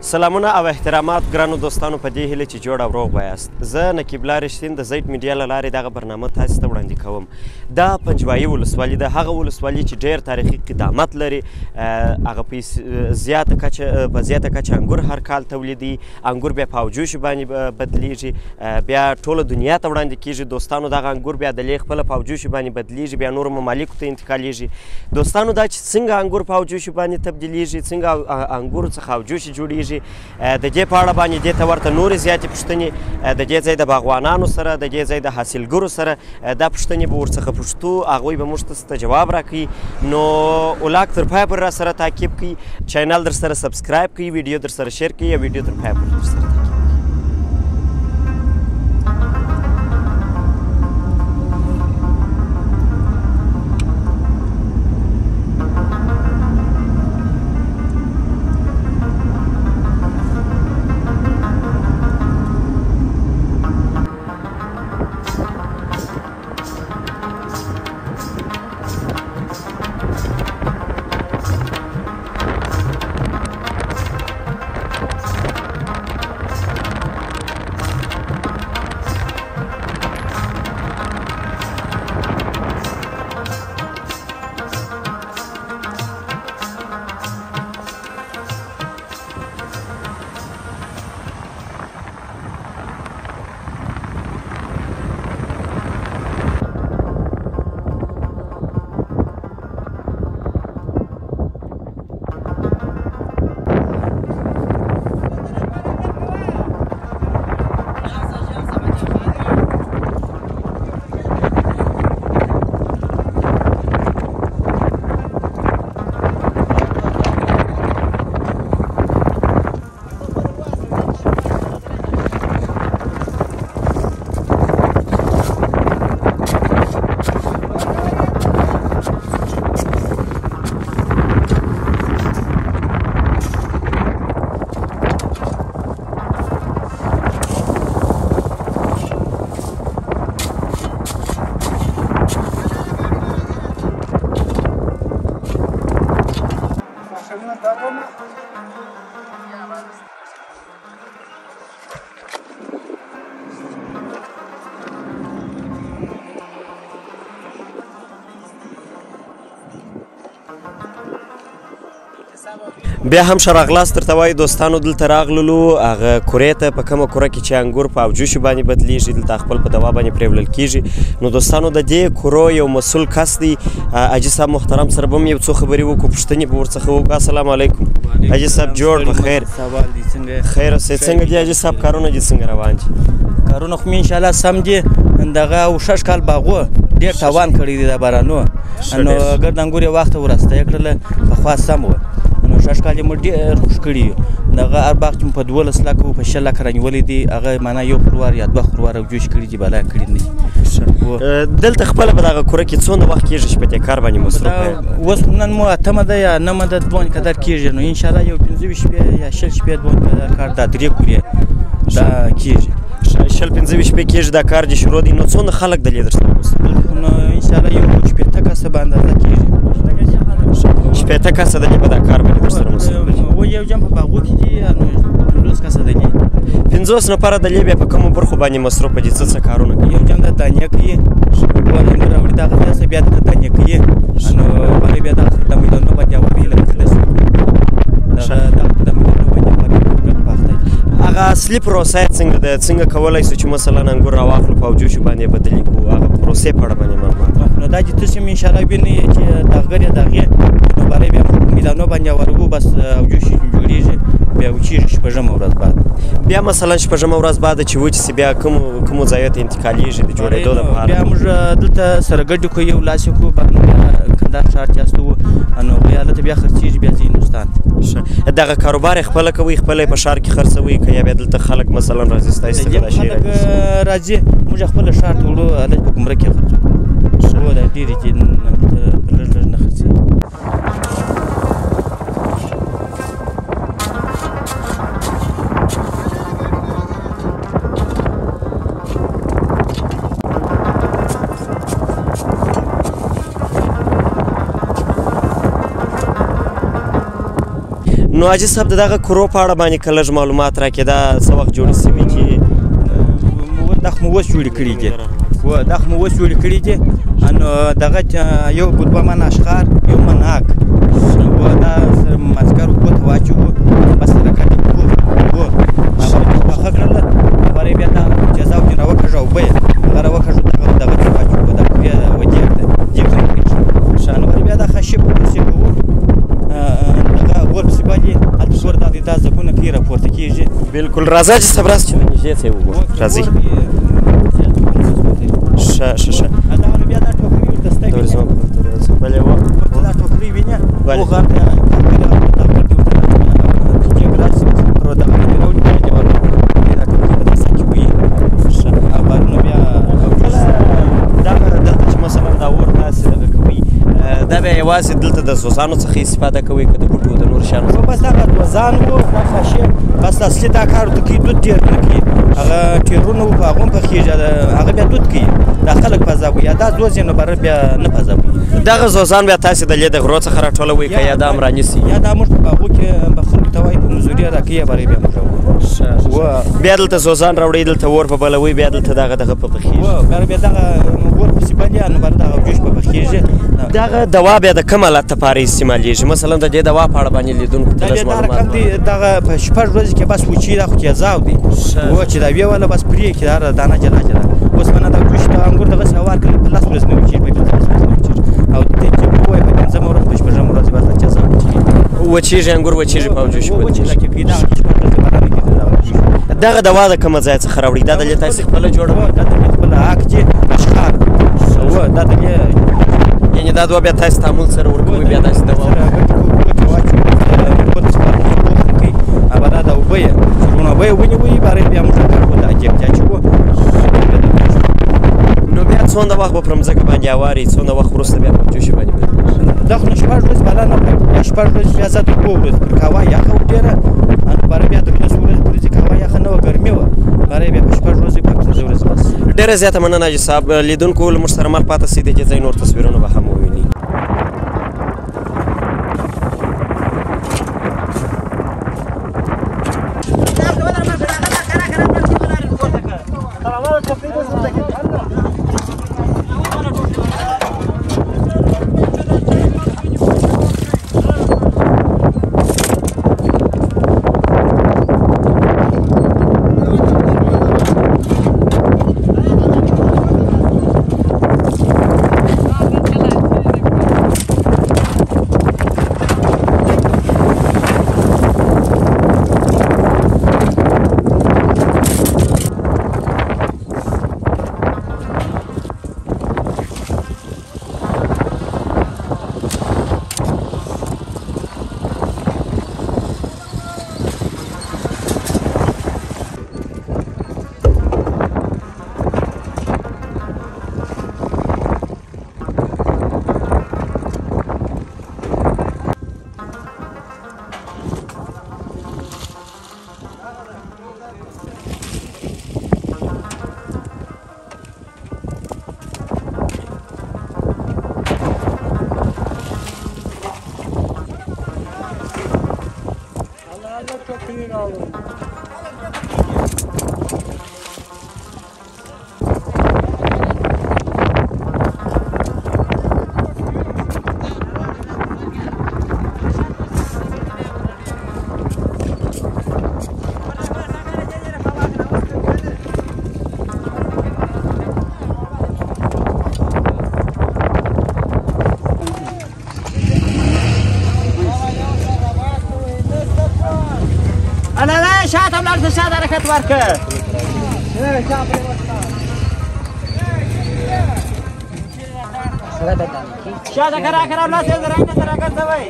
سلامونه او احترامات ګرانو دوستانو په دې هیله چې جوړ او روغ به یاست. زه نقیب الله رښتین د زید میډیا له لارې دغه برنامه تاسو ته وړاندې کوم. دا پنجوایي ولسوالي ده، هغه ولسوالي چې ډېر تاریخي قدامت لري. هغه په زیاته کچه انګور هر کال تولیدي، انګور بیا په اوجوشو باندې بدلیږي، بیا ټوله دنیا ته وړاندې کیږي. دوستانو دغه انګور بیا د لیغ خپله په اوجوشو باندې بدلیږي، بیا نورو ممالکو ته انتقالیږي. دوستانو دا چې څنګه انګور په اوجوشو باندې تبدیلیږي، څنګه انګورو څخه اوجوشي جوړیږي، د دې په اړه باندې دې ته ورته نورې زیاتې پوښتنې د دې ځای د باغوانانو سره، د دې ځای د حاصلګرو سره دا پوښتنې به ورڅخه پوښتو، هغوی به موږ ته جواب راکوي. نو ولاګ تر پایه پورې راسره تعقیب کړئ، چینل در سره سبسکرایب کړئ، ویډیو در سره شیر کړئ او ویډیو تر پایه پورې در سره تعقیب. بیا هم ښه راغلاست درته وایو دوستانو. دلته راغللو هغه کورې ته، په کومه کوره کې چې انګور په اوجوشو باندې بدلیږي، دلته خپل په دوا باندې پرېولل کېږي. نو دوستانو د دې کورو یو مسؤل کس دی، حاجي صاحب محترم سره به هم یو څو خبرې وکړو، پوښتنې به ورڅخه وکړو. السلام علیکم حاجي صاحب، جوړ په خیر؟ خیر اوسئ. څنګه دي حاجي صاحب، کارونه دي څنګه روان دي؟ کارونه خو مې انشاءالله سم دي. دغه او 6 کال باغو ډېر تاوان کړی دی د بارانو، نو ګرد انګور یې وخته ورسته کړله، پخوا سم وه. نو 6 کال یې مو ډېر خوښ کړي یو. دغه هر باغ چې مو په 12 لکه و، په 6 لکه رانیولی دي، هغه معنا 1 خروار یا 2 خروار اوجوش کړي دي، بلا کړي نه دي. دلته خپله په دغه کوره کې څومره وخت کېږي چې په دې کار باندې مصروف یې؟ اوس نن مو 8مه ده یا 9مه ده، دوه قدر کېږي. نو انشاءالله یو 15 شپې یا 6 شپې دوه قدر کار دا 3 کورې دا کېږي. 15 شپې کېږي دا کار دې شروع دی. نو څومره خلک دلې در سره اوس؟ نو انشاءالله یو 80 کسه به اندازه کېږي. 80 کسه دلې په دا کار باندې در سره مصروف دي. و یو جمع په باغو کې دي، 15 کسه دلې. 50 نفره دلې بیا په کومو برخو باندې مصروف دي؟ څه کارونه کوي؟ یو جمع د دانې کوي، انګور راوړي دغه داسې بیا د دانې کوي، نو بلې بیا دغه د میدانونو باندې اوري لکه هغه اصلي پروسه یې څنګه ده؟ څنګه کولی سو چې مثلا انګور راواخلو په اوجوشو باندې بدلې کړو؟ هغه پروسې په اړه باندې معلومات. نو دا چې تاسو هم انشاءالله وینئ چې دغه یې دغې نو بری بیا میدانو باندې ورغو، بس اوجوشي جوړېږي، بیا وچېږي 6مه ورځ بعد. بیا مثلا 6مه ورځ بعد چې وچ سي، بیا کومو ځایو ته انتقالیږي د جوړېدو لپاره؟ بیا موږ دلته سره ګډ کوو، یو لاس یې کوو، بیا کندهار ښار چې استوو، نو هلته بیا خرڅېږي، بیا ځي هندوستان ته. دغه کاروبار یې خپله کوئ، خپله یې په ښار کې خرڅوئ که یا بیا دلته خلک مثلا راځي ستاسې څخه دا شی راځي؟ موږ خپله ښار ته وړو، هلته په ګمرک کې خرڅوو. دا ډېرې چې په لږ لږ نه خرڅېږي. نو حاجي صاحب د دغه کرو په اړه باندې که لږ معلومات راکړې دا څه وخت جوړې سوي چې دا خو مو اوس جوړې کړي دي دا خو مو اوس جوړې کړي دي نو دغه یو دوه من اشخار یو من آک دا مازدیګر اوبو ته واچوو بس رکټ اوبو پاخه کړله برای بیا دا جزا او جنه وکړه اوبه یې هغه راوکړو دغه کې واچوو دغه بیا وجیب ته جیب ته کړي شانو برای بیا دا خشب پسې کوو دغه ور پسې باندې هلته ور دا ځګونه کې راپورته کېږي بلکل راځه چې صاحب راسه چې نږدې ته یې وګورو راځئ ښه دا بیا دا ټوکري ورته سته بلې وه دا ټوکري وینې بلې یوازې دلته د سوزانو څخه استفاده کوئ که د بوټو د نورو شیانو بس دغه دوزان وو دا خاشې بس اصلي دا کار ورته کوي دود ډېر نه کوي هغه ټیرونه وو په هغه هم پخېږي هغه بیا دود کوي دا خلک فضا کوي یا دا دوز یې نو بره بیا نه فضا کوي دغه زوزان بیا تاسې د لې د غرو څخه راټولوئ که یا دا هم رانیسي یا دا موږ په باغو کې به خلکو ته وایي په مزدوري ادا کوي یا برای بیا موږ بیا دلته زوزان راوړئ دلته اور په بلوئ بیا دلته دغه په پخېږي بیا دغه اور پسې بلې نو بره دغه جوش په پخېږي دغه دوا بیا د کوم حالت لپاره استعمالیږي مثلا د دې دوا په اړه باندې لیدونکو ته لږ معلومات دغه په شپږ ورځې کې بس وچي دا خو تیزاو دی و چې دا ویې والا بس پرې کړي دا دانه جلا جلا اوس منه دا جوش د انګور دغسې هوار کړي په لس ورځې نه وچېږي په پنځلس ورځې نه وچېږي او دې چې ووایي په پنځمه ورځ په شپږمه ورځ بس دا تیزا وچېږي انګور وچېږي په جوش وچېږي دغه شپږ ورځې بارانه کېږي دغه دوا د کومه ځای څخه راوړي دا د لې تاسې خپله جوړوئ دا د لې خپله حق چې اشخار دا د لې یعنې دا دوا بیا تاسې تعامل سره ورکوئ بیا داسې دوا دا د اوبه یې چې اوبه یې ونیوئ برای بیا موږ کار وکړو دا جیب اچوو نو بیا څومره وخت به پر مځکه باندې هواري څومره وخت وروسته بیا په جوشي باندې دا خو نو شپږ ورځې بلا نه کوي یا شپږ ورځې بیا زیات اووه ورځې پر قهوه یخه وه ډېره نو برای بیا تر لسو ورځې پورې چې قهوه یخه نه وه ګرمي وه برای بیا په شپږ ورځې په پنځه ورځې بس ډېره زیاته مننه حاجي صاحب لیدونکو له موږ سره مل پاته سئ د دې ځای نور تصویرونه به هم ووینئ شاته ولاړ شه شاته حرکت ورکړه شاته کرا کرا ولاړ شه زرا نه سره ګرځوئ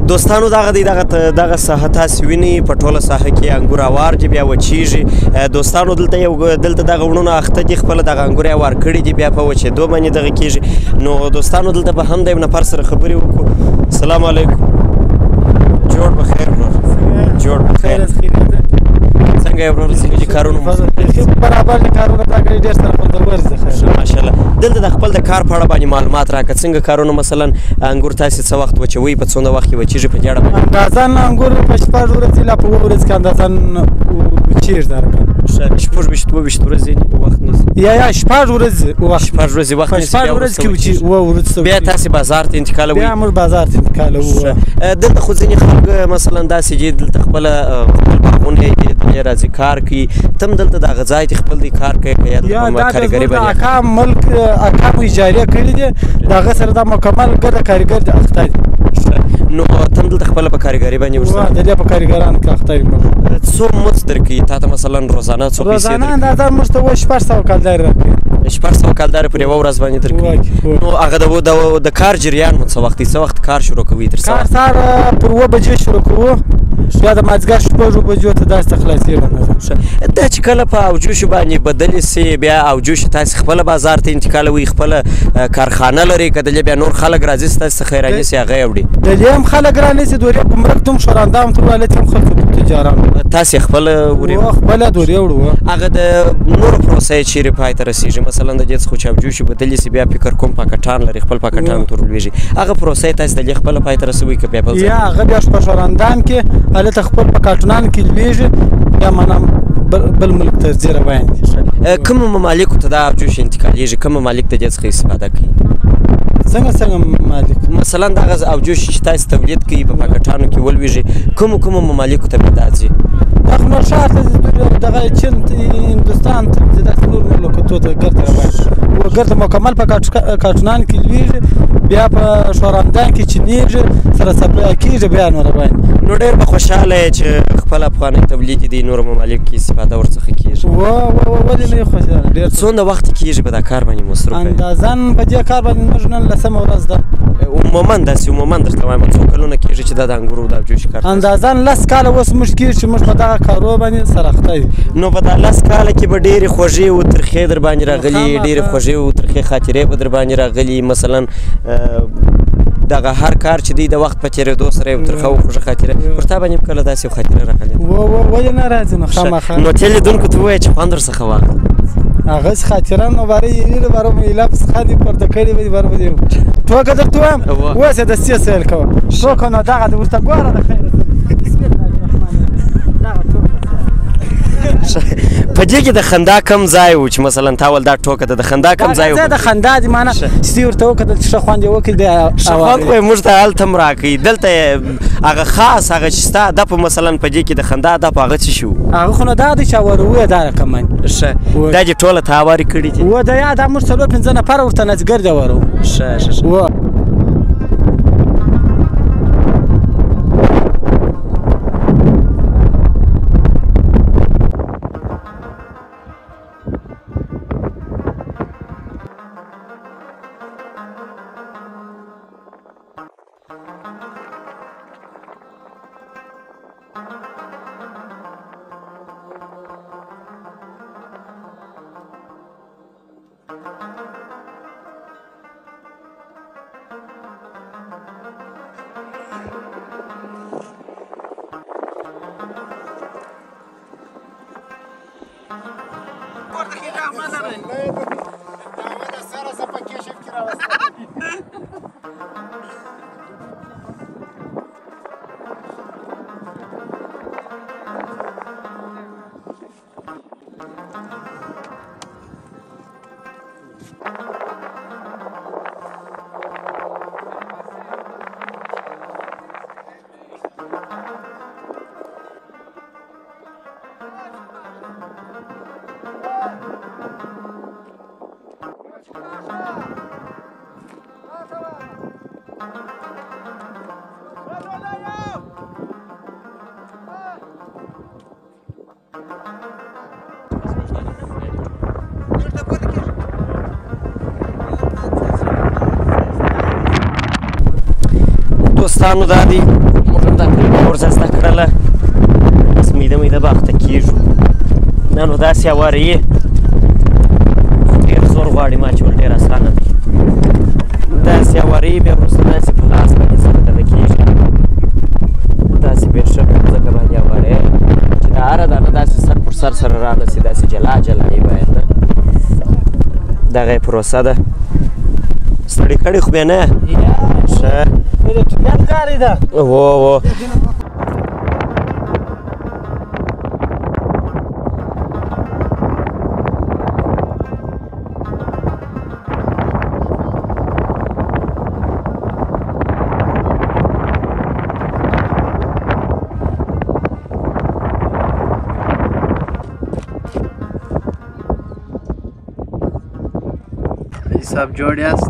دوستانو دغه ساحه تاسې وینئ په ټوله ساحه کې انګور هوار دي بیا وچیږي دوستانو دلته دغه وړونه اخته دي خپله دغه انګور یې هوار کړي دي بیا په وچېدو باندې دغه کېږي نو دوستانو دلته به هم د یو نفر سره خبرې وکړو السلام علیکم جوړ بخیر ورور جوړ بخیر څنګه یې ورور څنګه دي کارونه برابر دي کارونه تا کړي ډېر سره خوندور دي ماشاءالله دلته د خپل د کار په اړه باندې معلومات راکړه څنګه کارونه مثلا انګور تاسې څه وخت وچوئ په څومره وخت کې وچېږي په دې اړه باندې اندازان انګور په شپږ ورځې لا په اووه ورځ کې اندازان وچېږي درکړه شپږ ویشت اووه ویشت ورځې وخت نیسي یا شپږ ورځې وخت نیسي شپږ ورځې کې وچېږي اووه ورځې بیا تاسې بازار ته انتقالوئ بیا موږ بازار ته انتقالوو دلته خو ځینې خلک مثلا داسې دي دلته خپل باغونه یې دلته راځي کار کوي ته هم دلته دغه ځای کې خپل دی کار کوي که یا دلته کارګري باندې اکا ملک اکا مو اجارې کړي دي د هغه سره دا مکمل ګډه کارګر دي اخته دي نو ته هم دلته خپله په کارګري باندې ورسره د دې په کارګرانو کې اخته یم څو مزد درکوي تا ته مثلا روزانه څو پیسې روزانه اندازه موږ ته اوس 600 کالداري راکوي 600 کالداري پر یوه ورځ باندې درکوي نو هغه د کار جریان مو څه وخت دی څه وخت کار شروع کوي تر کار سهار پر 7 بجې شروع کوو بیا د مازدیګر 6 بجو ته داسې خلاصېږو دا چې کله په اوجوشو باندې بدلې سي بیا اوجوشو تاسې خپله بازار ته انتقالوئ خپله کارخانه لرئ که دلې بیا نور خلک راځي ستاسې څخه یې رانیسي هغه یې وړي دلې هم خلک رانیسي دورې ګمرک ته هم شورانده هم تورالت هم خلکو تجاران تاسې خپله وړئ خپله دورې وړو هغه د نورو پروسه یې چیرې پای ته رسېږي مثلا د دې څخه چې اوجوشو بدلې سي بیا فکر کوم پاکټان لري خپل پاکټان ته ورلوېږي هغه پروسه یې تاسې دلې خپله پای ته رسوئ که بیا بل ځای یا هغه بیا په شورندان کې هلته خپل پاکټونان کې لوېږي یا منم بل ملک ته ځي روان دي کومو ممالکو ته دا اوجوش انتقالېږي کوم ممالک د دې څخه استفاده کوي څنګه ممالک مثلا دغه اوجوش چې تاسې تولید کوي په پاکټانو کې ولوېږي کومو ممالکو ته بیا دا ځي دا خو نور ښار ته دغه چین هندوستان ته داسې نور مملکتو ته ګرد روان ګرد مکمل په کارټونان کې لوېږي بیا په شورندان کې چینېږي سره سپلای کېږي بیا نو روان نو ډېر به خوشحاله یې چې خپل افغاني تولید دي نورو ممالکو کې استفاده ورڅخه کېږي ولې نه یې خوشحاله ډېر څومره وخت کېږي په دا کار باندې مصروف اندازان په دې کار باندې موږ نن لسمه ورځ ده عموما درته وایم څو کلونه کېږي چې دا د انګورو د اوجوش کار اندازان 10 کاله اوس موږ کېږي چې موږ په دغه کارو باندې سره اخته یو نو په دا 10 کاله کې به ډېرې خوږې او ترخې در باندې راغلي ډېرې خوږې او ترخې خاطرې به در باندې راغلي مثلا دغه هر کار چې دی د وخت په تېرېدو سره یو ترخه او خوږه خاطره پر تا باندې هم کله داسې یو خاطره راغلې ولې نه راځي نو خامخا نو تې لیدونکو ته ووایه چې خوند ورڅخه واخله هغسې خاطره نو باره یې باره مو ایله څخه دې پورته کړې به دې باره به دې ټوکه درته وایم اوس یې دستي سیل کوه ټوکه نو دغه د ورته ګوره د خیره بسم الله الرحمن الرحیم په دې کې د خندا کم ځای و چې مثلا تا ول دا ټوکه ده د خندا کم ځای و د خندا دي معنی چې ورته وکتل چې ښه خوند یې وکړي ښه خوند خو یې موږ ته هلته هم راکوي دلته هغه خاص هغه چې ستا هدف مثلا په دې کې د خندا هدف هغه څه شي و هغه خو نو دا دی چې هوارو یې دا رقم ښه دا دې ټوله ته هوارې کړي دي و دا یا دا موږ 4-5 نفره ورته نڅګر دي هوارو ښه دوستانو دا دی موږ هم دا کلمه ورځه زده کړله بس میده میده به اخته کېږو نه نو داسې هواره یې ډېر زور غواړي ماچول ډېر اسانه دی داسې هواره یې بیا وروسته داسې په لاس باندې ځکه دغه کېږي داسې بیا ښه په ځمکه باندې هواره یې چې دا هره دانه داسې سر پر سر سره رانسي داسې جلا جلا یې باید نه دغه یې پروسه ده ستړي کړي خو بیا نه ښه الکتریکیات کاری ده و صاحب جوړ یاست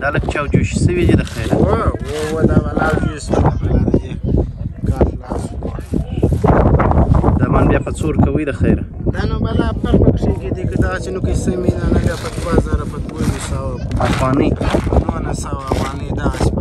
دا لږ چاوجوشي شوي دي د خیره دا ولاړ جوس دا من بیا په څور کوي د خیره دا نو بلا فرق پکښې کېدی که داسې نو کې سمې ده نه بیا په 2000 په 2200 افغاني 900 افغاني داسې